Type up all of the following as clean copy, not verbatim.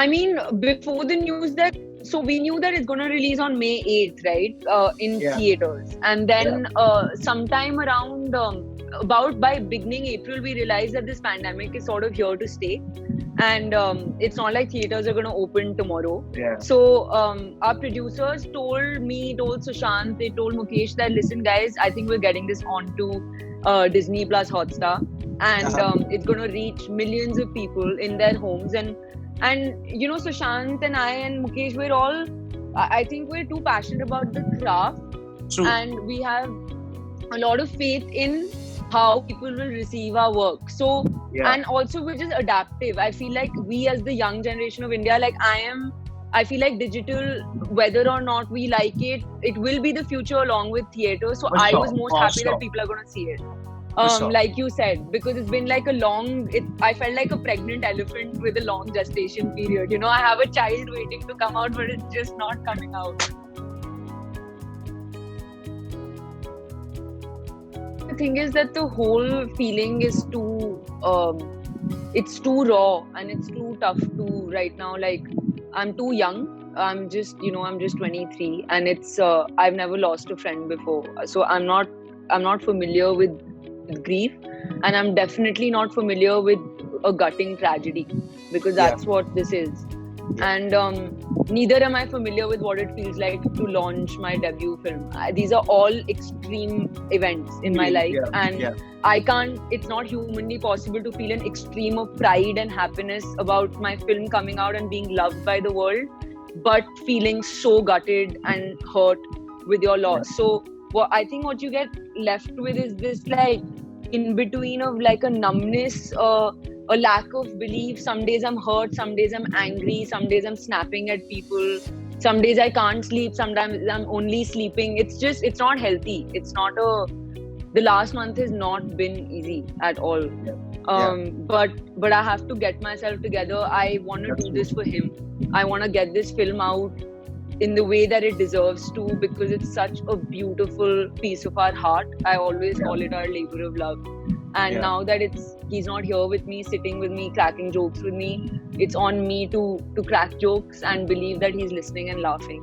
I mean, before the news that, so we knew that it's going to release on May 8th, right? In theaters. And then sometime around, about by beginning April, we realized that this pandemic is sort of here to stay. And it's not like theaters are going to open tomorrow. Yeah. So our producers told me, told Sushant, they told Mukesh that, listen guys, I think we're getting this onto Disney Plus Hotstar. And it's going to reach millions of people in their homes. And you know, Sushant and I and Mukesh, we're all, I think we're too passionate about the craft. True. And we have a lot of faith in how people will receive our work. So, and also we're just adaptive. I feel like we as the young generation of India, like I feel like digital, whether or not we like it, it will be the future along with theatre. So I was most happy that people are going to see it. Like you said, because it's been like a long, I felt like a pregnant elephant with a long gestation period. You know, I have a child waiting to come out, but it's just not coming out. The thing is that the whole feeling is too, it's too raw and it's too tough to right now. Like, I'm too young. I'm just 23, and it's, I've never lost a friend before. So I'm not familiar with grief, and I'm definitely not familiar with a gutting tragedy, because that's what this is. And neither am I familiar with what it feels like to launch my debut film. These are all extreme events in my life, and I can't, it's not humanly possible to feel an extreme of pride and happiness about my film coming out and being loved by the world, but feeling so gutted and hurt with your loss. So I think what you get left with is this like in between of like a numbness, a lack of belief. Some days I'm hurt, some days I'm angry, some days I'm snapping at people, some days I can't sleep, sometimes I'm only sleeping. It's not healthy. The last month has not been easy at all. But I have to get myself together. I want to do this for him. I want to get this film out in the way that it deserves to, because it's such a beautiful piece of our heart. I always call it our labor of love. And now that he's not here with me, sitting with me, cracking jokes with me, it's on me to crack jokes and believe that he's listening and laughing.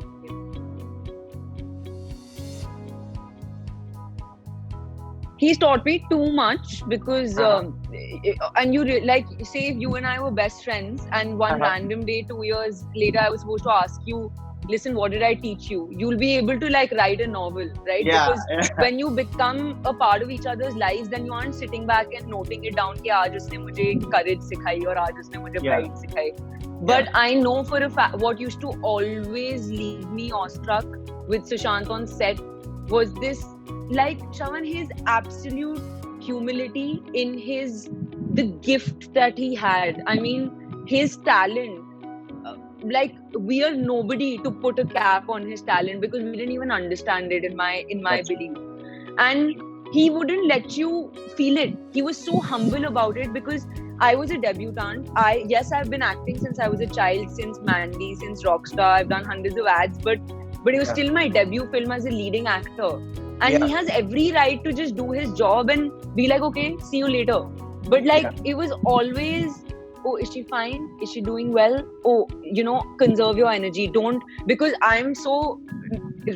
He's taught me too much, because and like say if you and I were best friends and one random day 2 years later I was supposed to ask you, listen, what did I teach you? You'll be able to like write a novel, right? Because when you become a part of each other's lives, then you aren't sitting back and noting it down कि आज उसने मुझे courage सिखाई और आज उसने मुझे pride सिखाई. But I know for a fact what used to always leave me awestruck with Sushant on set was this, like, Shravan, his absolute humility in the gift that he had. I mean, his talent. Like, we are nobody to put a cap on his talent, because we didn't even understand it in my belief. And he wouldn't let you feel it. He was so humble about it, because I was a debutante. I've been acting since I was a child, since Mandy, since Rockstar. I've done hundreds of ads, but it was still my debut film as a leading actor. And he has every right to just do his job and be like, okay, see you later. But like, it was always, oh, is she fine? Is she doing well? Oh, conserve your energy. Don't, because I'm so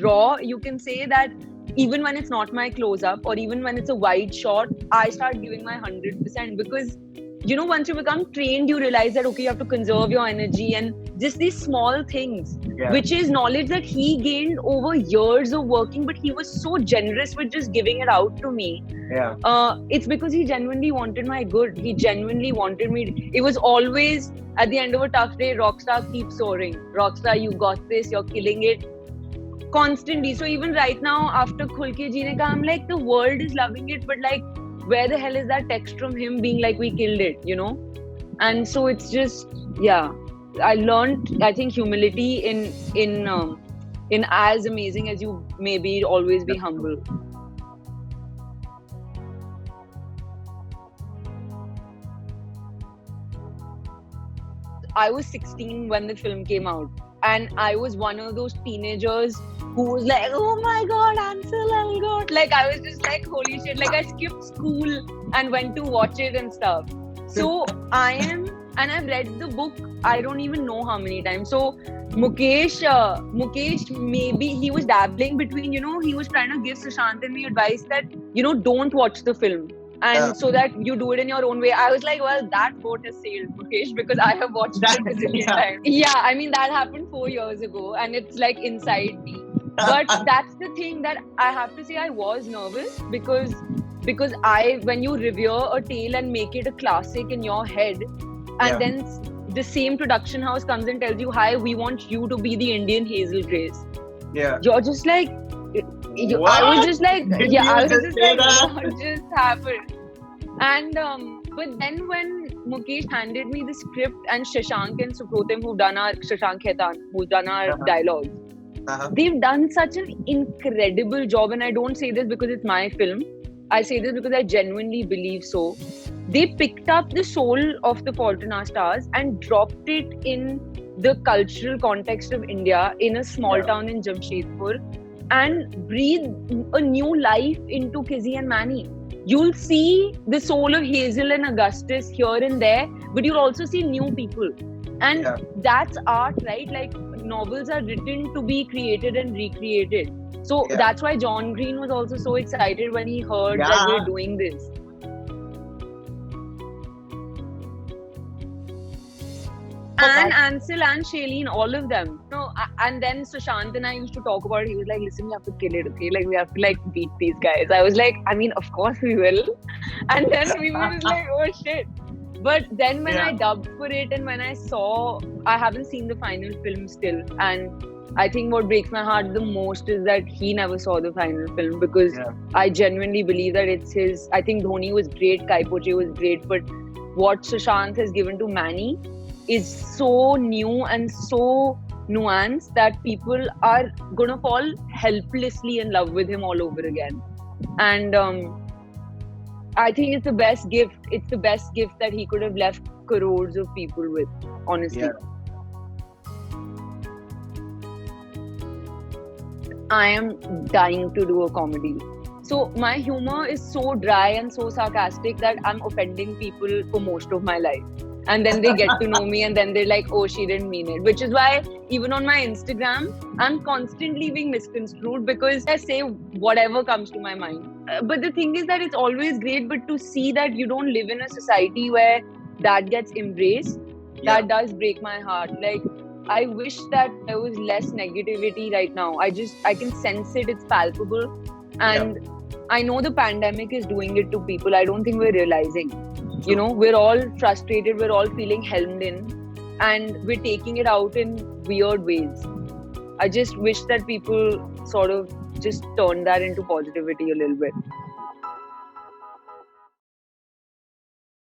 raw, you can say that even when it's not my close-up or even when it's a wide shot, I start giving my 100%, because, once you become trained, you realize that, okay, you have to conserve your energy, and just these small things, which is knowledge that he gained over years of working, but he was so generous with just giving it out to me. It's because he genuinely wanted my good. He genuinely wanted me. It was always, at the end of a tough day, Rockstar, keep soaring. Rockstar, you got this, you're killing it. Constantly. So even right now, after Khul Ke Jeene Ka, I'm like, the world is loving it, but like, where the hell is that text from him being like, we killed it, And so it's just, I learned, I think, humility in as amazing as you may be, always be humble. I was 16 when the film came out, and I was one of those teenagers who was like, oh my god, Ansel Elgort. Like, I was just like, holy shit. Like, I skipped school and went to watch it and stuff. So I and I've read the book I don't even know how many times. So Mukesh, maybe he was dabbling between, he was trying to give Sushant and me advice that, don't watch the film. And so that you do it in your own way. I was like, well, that boat has sailed, Mukesh, because I have watched it a gazillion times. Yeah, I mean, that happened 4 years ago and it's like inside me. But that's the thing that I have to say, I was nervous because when you revere a tale and make it a classic in your head, and then the same production house comes and tells you, hi, we want you to be the Indian Hazel Grace. Yeah. You're just like, I was just like, what just happened? And but then when Mukesh handed me the script and Shashank and Supratim, who've done our dialogues, they've done such an incredible job. And I don't say this because it's my film. I say this because I genuinely believe so. They picked up the soul of The Fault in Our Stars and dropped it in the cultural context of India in a small town in Jamshedpur and breathed a new life into Kizzy and Manny. You'll see the soul of Hazel and Augustus here and there, but you'll also see new people. And that's art, right? Like, novels are written to be created and recreated. So that's why John Green was also so excited when he heard that we're doing this. And Ansel and Shailene, all of them. And then Sushant and I used to talk about it. He was like, listen, we have to kill it, okay? Like, we have to beat these guys. I was like, I mean, of course we will. And then we were just like, oh shit. But then when I dubbed for it and when I haven't seen the final film still. And I think what breaks my heart the most is that he never saw the final film, because I genuinely believe that it's his. I think Dhoni was great, Kai Poche was great, but what Sushant has given to Manny is so new and so nuanced that people are gonna fall helplessly in love with him all over again. And I think it's the best gift. It's the best gift that he could have left crores of people with, honestly. Yeah. I am dying to do a comedy. So my humor is so dry and so sarcastic that I'm offending people for most of my life. And then they get to know me and then they're like, oh, she didn't mean it. Which is why even on my Instagram, I'm constantly being misconstrued because I say whatever comes to my mind. But the thing is that it's always great, but to see that you don't live in a society where that gets embraced, that does break my heart. Like, I wish that there was less negativity right now. I can sense it, it's palpable. And I know the pandemic is doing it to people. I don't think we're realizing. You know, we're all frustrated, we're all feeling hemmed in, and we're taking it out in weird ways. I just wish that people sort of just turn that into positivity a little bit.